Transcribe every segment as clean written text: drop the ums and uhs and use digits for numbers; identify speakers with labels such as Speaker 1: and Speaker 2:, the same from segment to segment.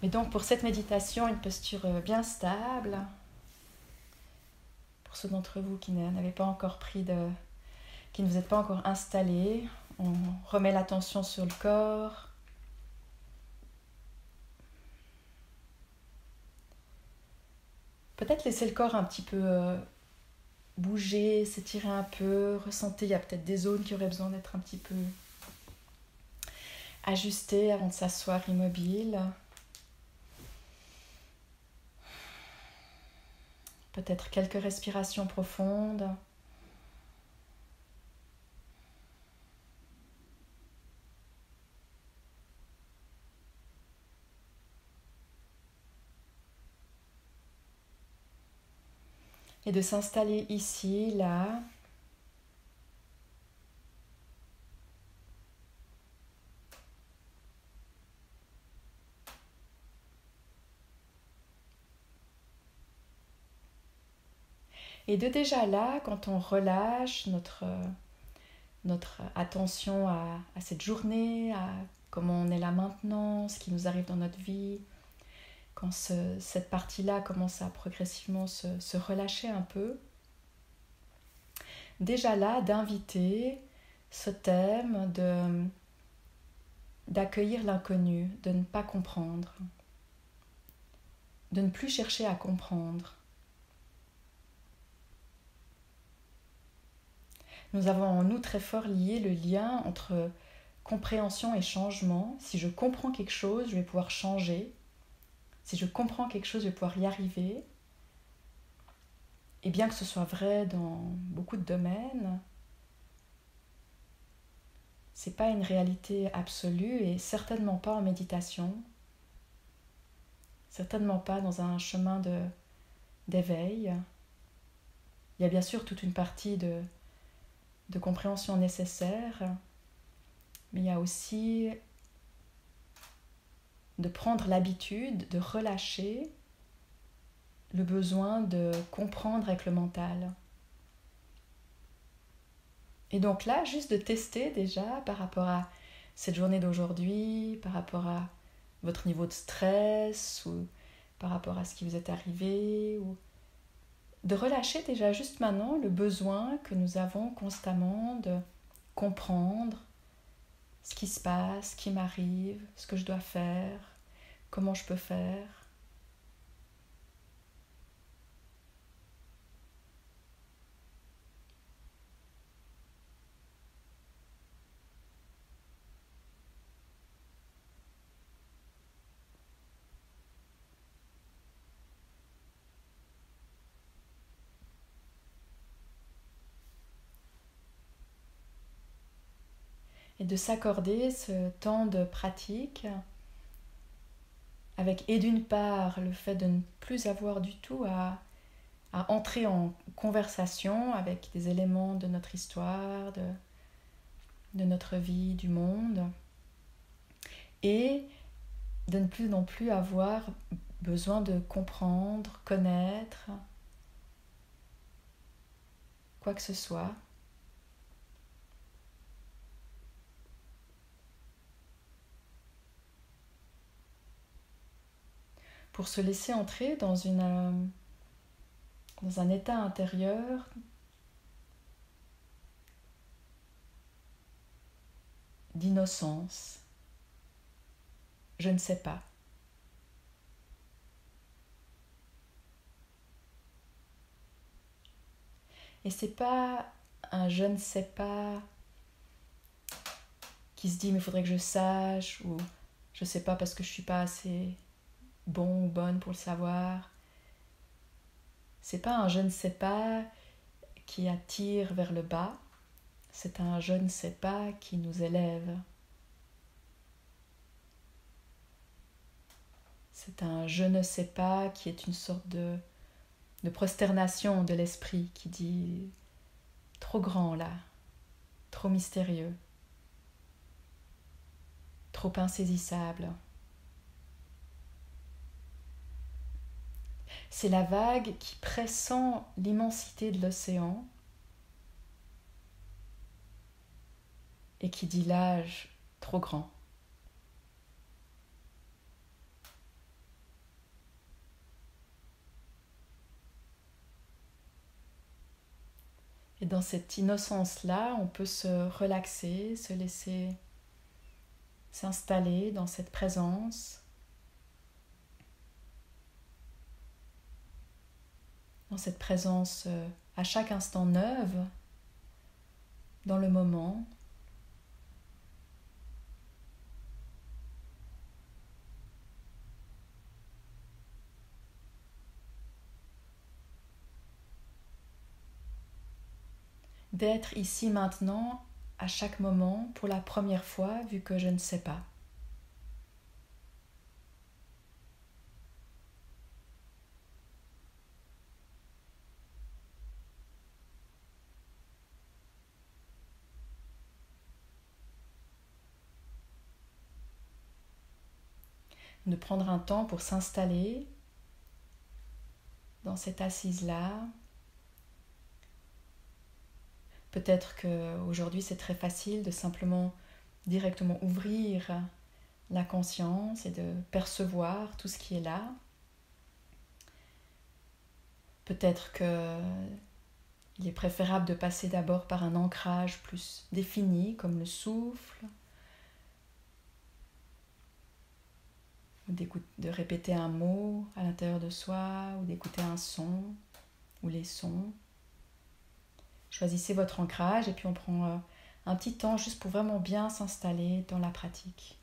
Speaker 1: Et donc pour cette méditation, une posture bien stable. Pour ceux d'entre vous qui n'avaient pas encore qui ne vous êtes pas encore installés, on remet l'attention sur le corps. Peut-être laisser le corps un petit peu bouger, s'étirer un peu, ressentez, il y a peut-être des zones qui auraient besoin d'être un petit peu ajustées avant de s'asseoir immobile. Peut-être quelques respirations profondes. Et de s'installer ici, là. Et de déjà là, quand on relâche notre attention à cette journée, à comment on est là maintenant, ce qui nous arrive dans notre vie, quand cette partie-là commence à progressivement se relâcher un peu, déjà là, d'inviter ce thème d'accueillir l'inconnu, de ne pas comprendre, de ne plus chercher à comprendre. Nous avons en nous très fort lié le lien entre compréhension et changement. Si je comprends quelque chose, je vais pouvoir changer. Si je comprends quelque chose, je vais pouvoir y arriver. Et bien que ce soit vrai dans beaucoup de domaines, c'est pas une réalité absolue et certainement pas en méditation, certainement pas dans un chemin d'éveil. Il y a bien sûr toute une partie de compréhension nécessaire, mais il y a aussi de prendre l'habitude de relâcher le besoin de comprendre avec le mental. Et donc là, juste de tester déjà par rapport à cette journée d'aujourd'hui, par rapport à votre niveau de stress ou par rapport à ce qui vous est arrivé, ou de relâcher déjà juste maintenant le besoin que nous avons constamment de comprendre ce qui se passe, ce qui m'arrive, ce que je dois faire, comment je peux faire. Et de s'accorder ce temps de pratique avec, et d'une part, le fait de ne plus avoir du tout à entrer en conversation avec des éléments de notre histoire, de notre vie, du monde, et de ne plus non plus avoir besoin de comprendre, connaître, quoi que ce soit. Pour se laisser entrer dans un état intérieur d'innocence. Je ne sais pas. Et c'est pas un je ne sais pas qui se dit mais il faudrait que je sache, ou je sais pas parce que je suis pas assez bon ou bonne pour le savoir. C'est pas un je ne sais pas qui attire vers le bas, c'est un je ne sais pas qui nous élève. C'est un je ne sais pas qui est une sorte de prosternation de l'esprit qui dit trop grand là, trop mystérieux, trop insaisissable. C'est la vague qui pressent l'immensité de l'océan et qui dit l'âge trop grand. Et dans cette innocence-là, on peut se relaxer, se laisser s'installer dans cette présence, à chaque instant neuve, dans le moment. D'être ici maintenant, à chaque moment, pour la première fois, vu que je ne sais pas. De prendre un temps pour s'installer dans cette assise-là. Peut-être qu'aujourd'hui c'est très facile de simplement directement ouvrir la conscience et de percevoir tout ce qui est là. Peut-être qu'il est préférable de passer d'abord par un ancrage plus défini comme le souffle, ou de répéter un mot à l'intérieur de soi, ou d'écouter un son, ou les sons. Choisissez votre ancrage et puis on prend un petit temps juste pour vraiment bien s'installer dans la pratique.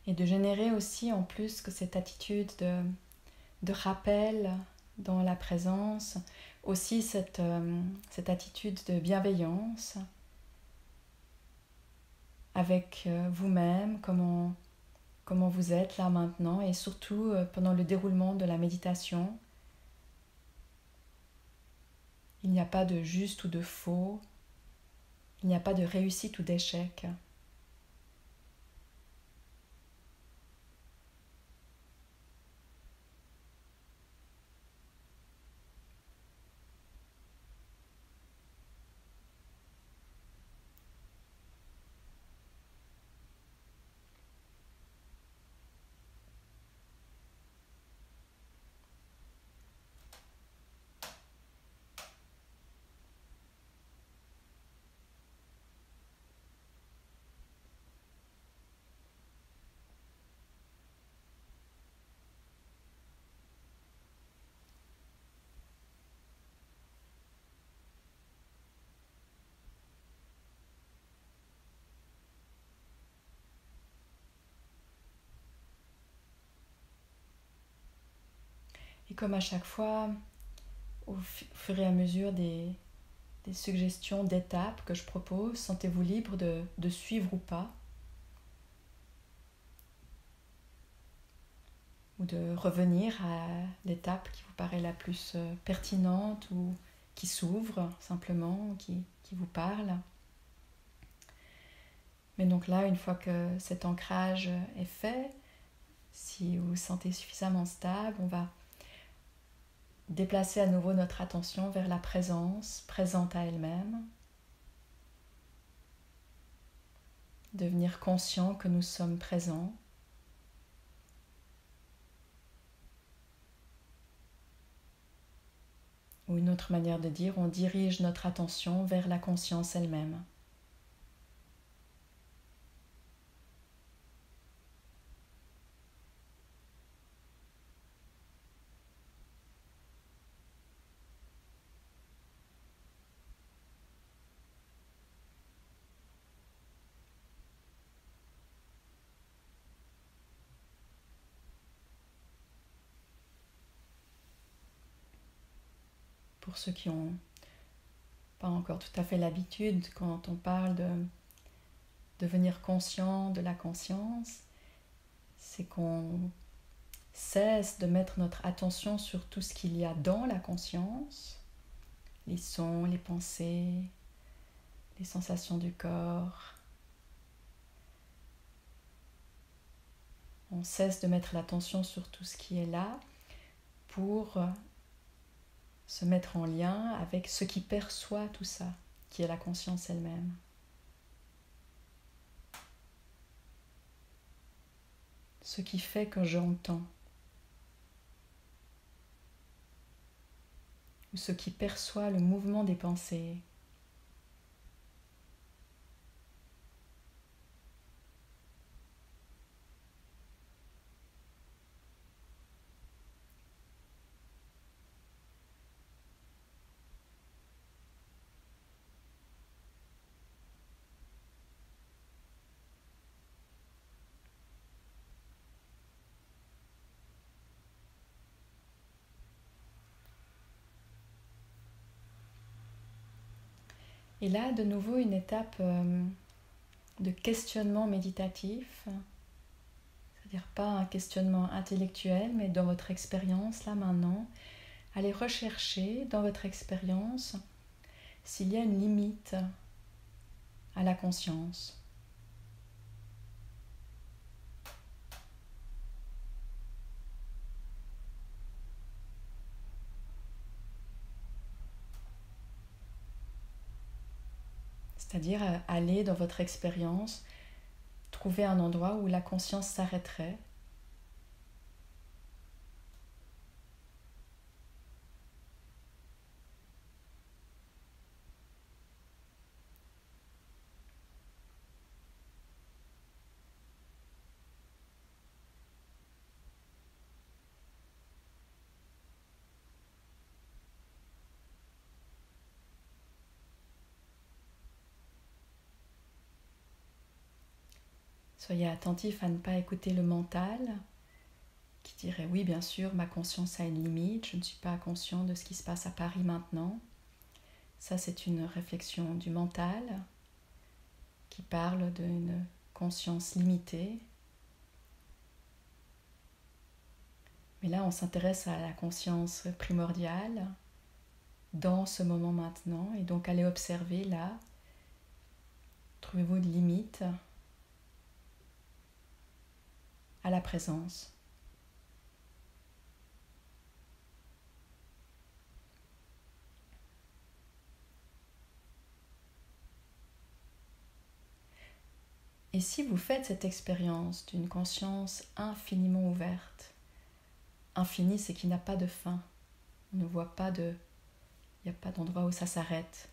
Speaker 1: Et de générer aussi en plus que cette attitude de rappel dans la présence, aussi cette attitude de bienveillance avec vous-même, comment vous êtes là maintenant, et surtout pendant le déroulement de la méditation. Il n'y a pas de juste ou de faux, il n'y a pas de réussite ou d'échec. Et comme à chaque fois, au fur et à mesure des suggestions d'étapes que je propose, sentez-vous libre de suivre ou pas, ou de revenir à l'étape qui vous paraît la plus pertinente ou qui s'ouvre simplement, qui vous parle. Mais donc là, une fois que cet ancrage est fait, si vous vous sentez suffisamment stable, on va déplacer à nouveau notre attention vers la présence, présente à elle-même. Devenir conscient que nous sommes présents. Ou une autre manière de dire, on dirige notre attention vers la conscience elle-même. pour ceux qui n'ont pas encore tout à fait l'habitude, quand on parle de devenir conscient de la conscience, c'est qu'on cesse de mettre notre attention sur tout ce qu'il y a dans la conscience, les sons, les pensées, les sensations du corps. On cesse de mettre l'attention sur tout ce qui est là pour se mettre en lien avec ce qui perçoit tout ça, qui est la conscience elle-même. Ce qui fait que j'entends, ou ce qui perçoit le mouvement des pensées. Et là, de nouveau, une étape de questionnement méditatif, c'est-à-dire pas un questionnement intellectuel, mais dans votre expérience, là maintenant, allez rechercher dans votre expérience s'il y a une limite à la conscience. C'est-à-dire aller dans votre expérience, trouver un endroit où la conscience s'arrêterait. Soyez attentif à ne pas écouter le mental qui dirait oui, bien sûr, ma conscience a une limite, je ne suis pas conscient de ce qui se passe à Paris maintenant. Ça, c'est une réflexion du mental qui parle d'une conscience limitée. Mais là, on s'intéresse à la conscience primordiale dans ce moment maintenant, et donc allez observer là, trouvez-vous une limite à la présence. Et si vous faites cette expérience d'une conscience infiniment ouverte, infini, c'est qu'il n'y a pas de fin, on ne voit pas il n'y a pas d'endroit où ça s'arrête.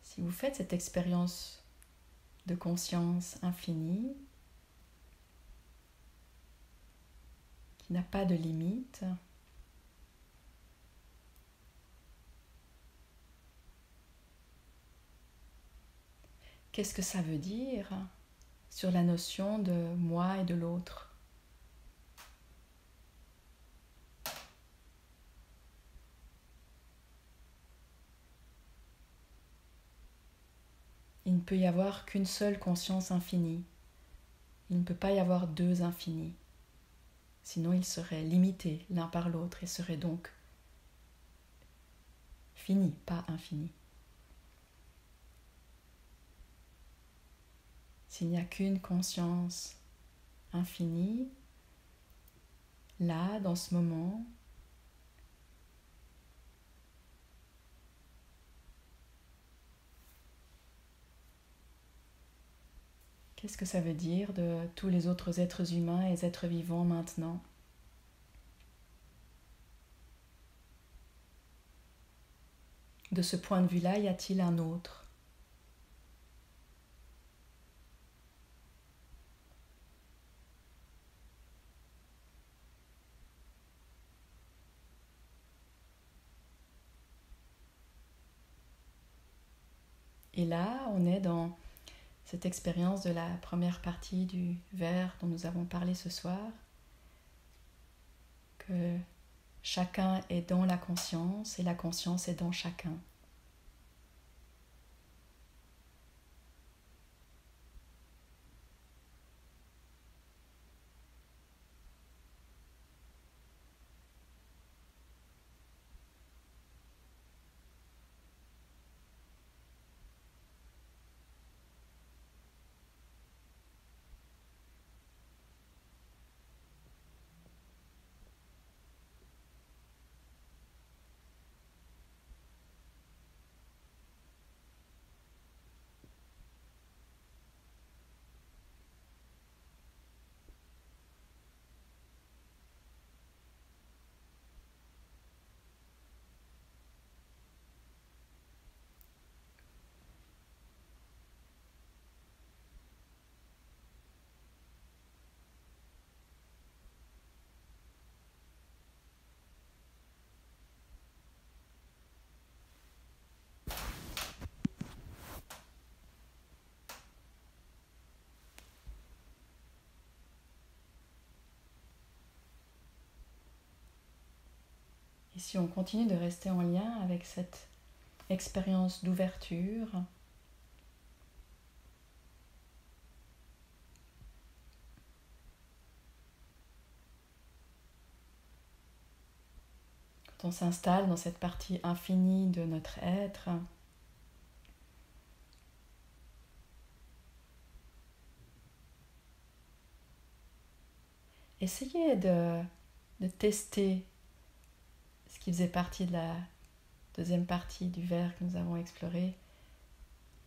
Speaker 1: Si vous faites cette expérience de conscience infinie, qui n'a pas de limite, qu'est-ce que ça veut dire sur la notion de moi et de l'autre ? Il ne peut y avoir qu'une seule conscience infinie. Il ne peut pas y avoir deux infinis. Sinon, ils seraient limités l'un par l'autre et seraient donc finis, pas infinis. S'il n'y a qu'une conscience infinie, là, dans ce moment, qu'est-ce que ça veut dire de tous les autres êtres humains et êtres vivants maintenant ? De ce point de vue-là, y a-t-il un autre ? Et là, on est dans cette expérience de la première partie du vers dont nous avons parlé ce soir, que Chacun est dans la conscience et la conscience est dans chacun. Et si on continue de rester en lien avec cette expérience d'ouverture, quand on s'installe dans cette partie infinie de notre être, essayez de tester ce qui faisait partie de la deuxième partie du verre que nous avons exploré,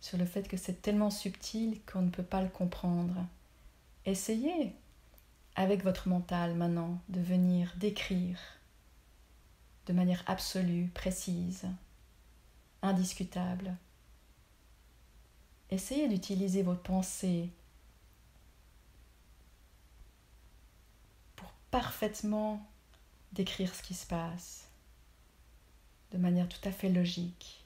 Speaker 1: sur le fait que c'est tellement subtil qu'on ne peut pas le comprendre. Essayez, avec votre mental maintenant, de venir décrire de manière absolue, précise, indiscutable. Essayez d'utiliser vos pensées pour parfaitement décrire ce qui se passe, de manière tout à fait logique.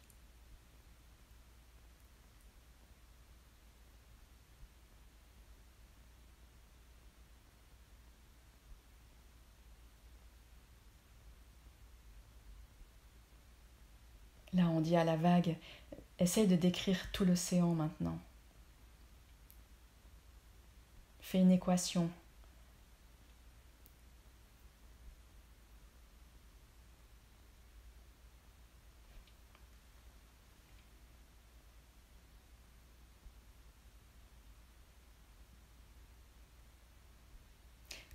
Speaker 1: Là, on dit à la vague, essaye de décrire tout l'océan maintenant. Fais une équation.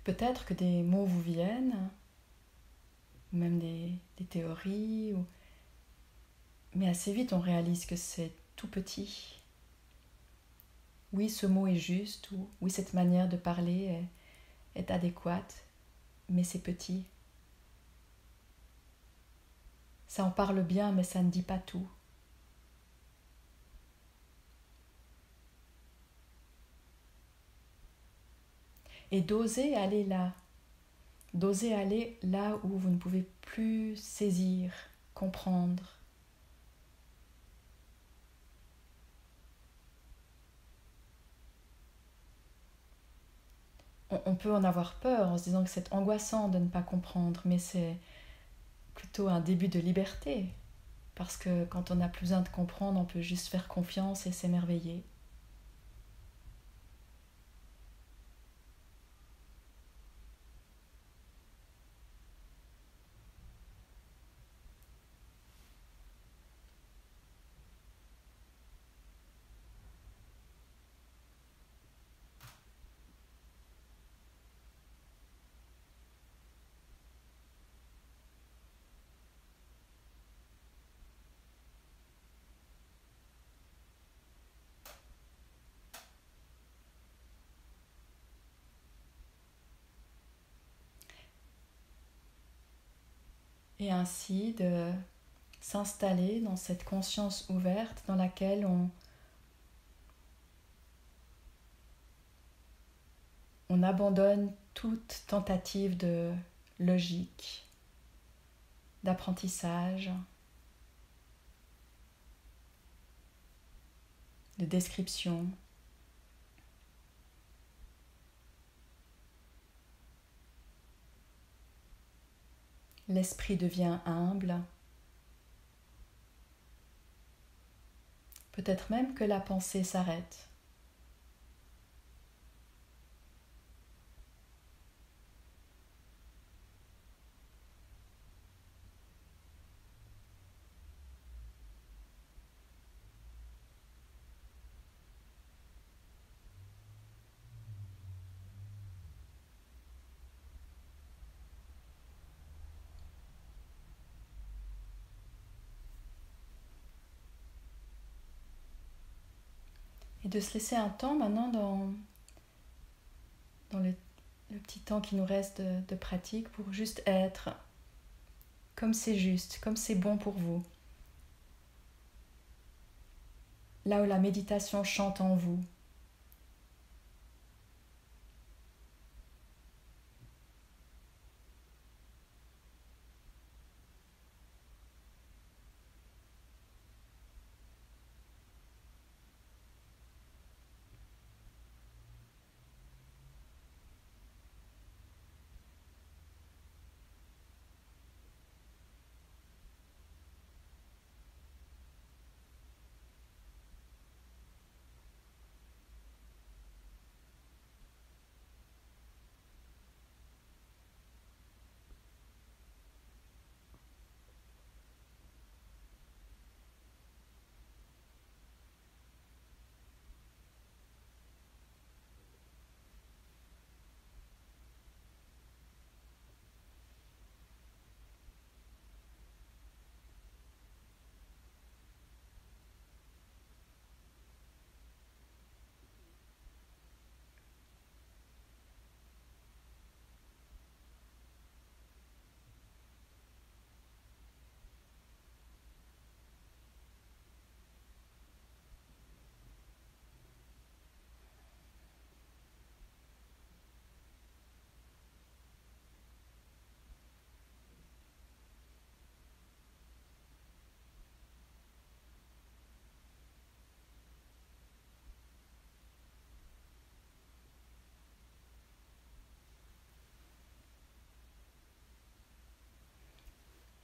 Speaker 1: Peut-être que des mots vous viennent, ou même des théories, mais assez vite on réalise que c'est tout petit. Oui, ce mot est juste, ou oui, cette manière de parler est adéquate, mais c'est petit. Ça en parle bien, mais ça ne dit pas tout. Et d'oser aller là où vous ne pouvez plus saisir, comprendre. On peut en avoir peur en se disant que c'est angoissant de ne pas comprendre, mais c'est plutôt un début de liberté. Parce que quand on n'a plus besoin de comprendre, on peut juste faire confiance et s'émerveiller. Et ainsi de s'installer dans cette conscience ouverte dans laquelle on abandonne toute tentative de logique, d'apprentissage, de description. l'esprit devient humble. Peut-être même que la pensée s'arrête. Et de se laisser un temps maintenant dans le petit temps qui nous reste de pratique pour juste être comme c'est juste, comme c'est bon pour vous. Là où la méditation chante en vous.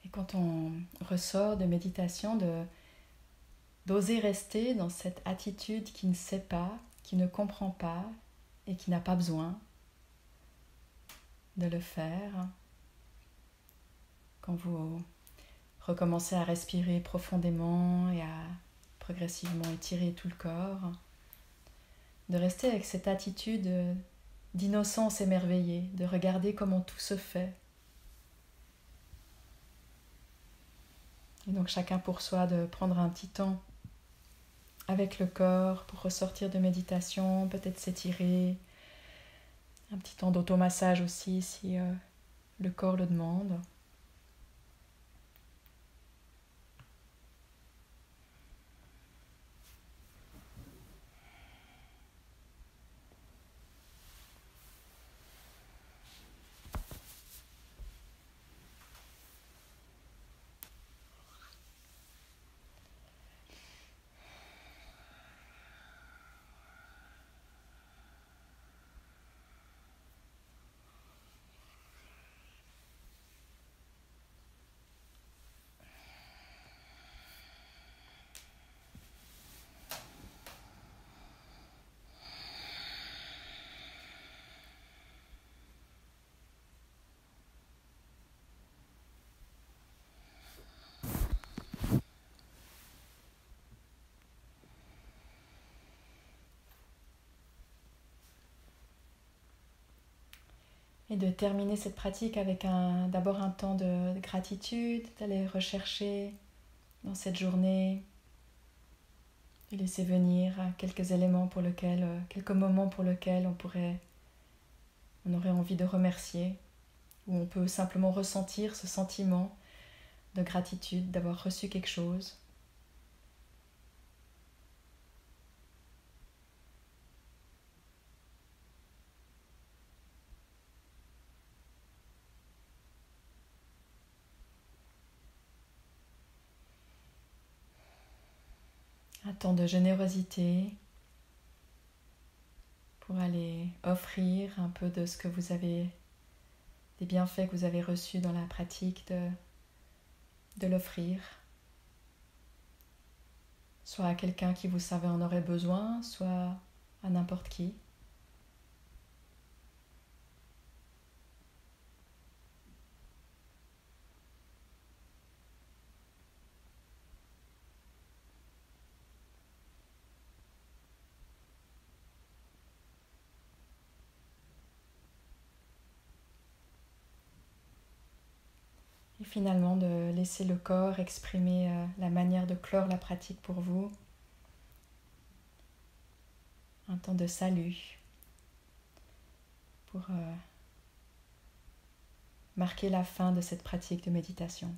Speaker 1: Et quand on ressort de méditation, d'oser rester dans cette attitude qui ne sait pas, qui ne comprend pas et qui n'a pas besoin de le faire. Quand vous recommencez à respirer profondément et à progressivement étirer tout le corps, de rester avec cette attitude d'innocence émerveillée, de regarder comment tout se fait. Et donc chacun pour soi de prendre un petit temps avec le corps pour ressortir de méditation, peut-être s'étirer, un petit temps d'automassage aussi si le corps le demande. Et de terminer cette pratique avec d'abord un temps de gratitude, d'aller rechercher dans cette journée, de laisser venir quelques éléments pour lesquels, quelques moments pour lesquels on aurait envie de remercier, où on peut simplement ressentir ce sentiment de gratitude d'avoir reçu quelque chose. Un temps de générosité pour aller offrir un peu de ce que vous avez des bienfaits que vous avez reçus dans la pratique de l'offrir, soit à quelqu'un qui vous savez en aurait besoin, soit à n'importe qui. Et finalement de laisser le corps exprimer la manière de clore la pratique pour vous. Un temps de salut pour marquer la fin de cette pratique de méditation.